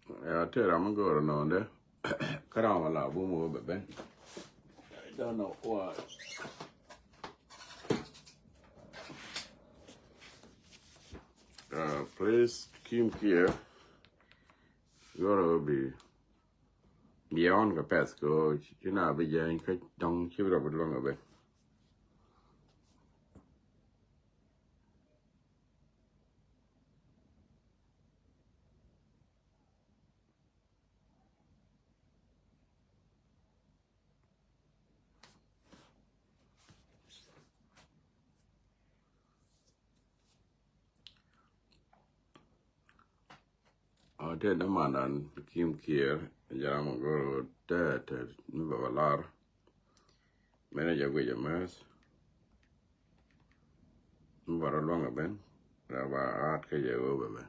Tell I'm going on there. Cut on a lot, boom over, Ben. I don't know why. Please keep here. Gotta be beyond the past go. You know, be young, don't keep it up with longer bit. I did the man and keep here. Jam go there to move a lot. Manager with your mess. Move a longer bit. About art, you over,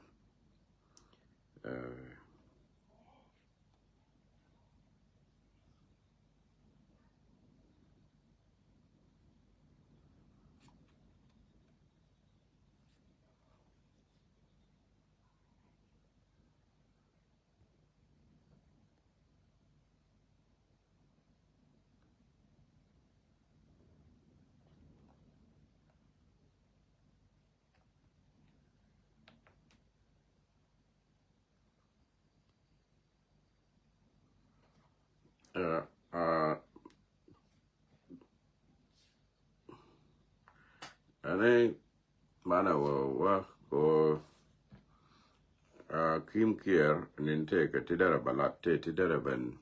and then, man, I will work or Kim Kier and then take a tidera balat, tidera ben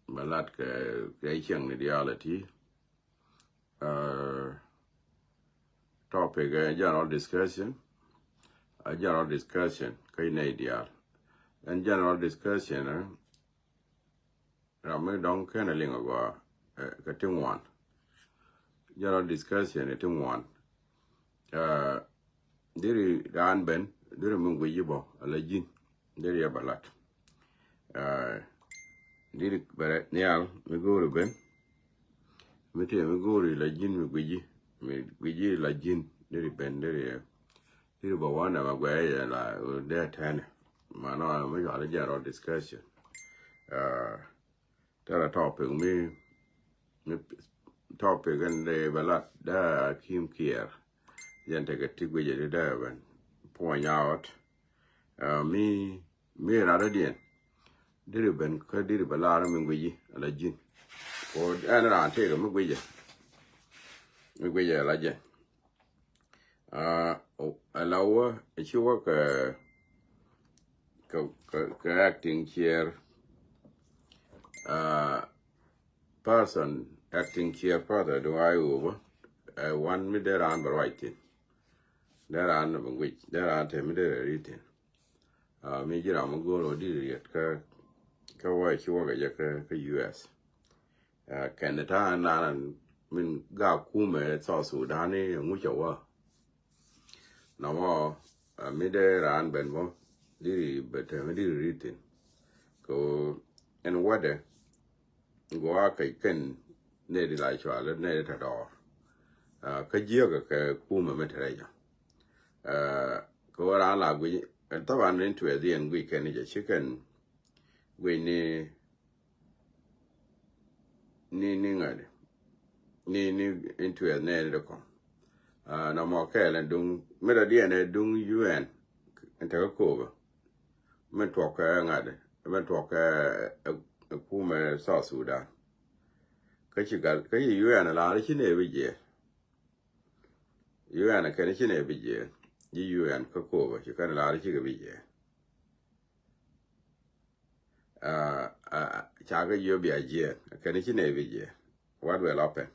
balat kayang ideality. Topic general discussion. A general discussion, kayna ideal. And general discussion, Rame don't kind of ling ago, kating one. General discussion, kating one. Diri ran ben, diri mungu yibo, alajin, diri ya balat. Diri barat nial, miguru ben. Miti miguru lajin migwiji lajin, diri ben, diri bawana magwaya la udea tane. Mano mi got a general discussion. Tell a topic me topic and the balat da Kim Kier. Then take a tick with you there and point out me another day. Did it been did it balat and we a legend. Or and I take a mugwija. Mugwija legend. Allow she work acting here. Person acting here further do I over one me there on the writing. There are no which there are me there written. Me jira mo go did it ka wa chi wa ka US. Canada and min ga kume so Sudan ni mu chawa. Na mo me there and ben mo did but me did written. Go and weather go out can nearly like you are near at all. Kajiga kuma meteraja. Go around like we and Tavan into a day and we can eat a chicken. We ni into a near no more care and dung Medadian dung UN and take a cover. Men talk men talk a kuma South Sudan. Kachigal, you and a lot of chin every year. You and a connection every year. You and Cocoa, you can a lot of chicken every year. Chaga, you'll be a year, a connection every year. What will happen?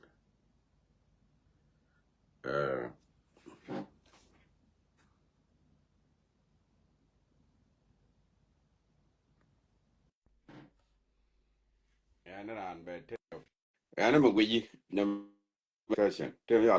And I'm bad. And I'm a wiggy, no question. Tell me all.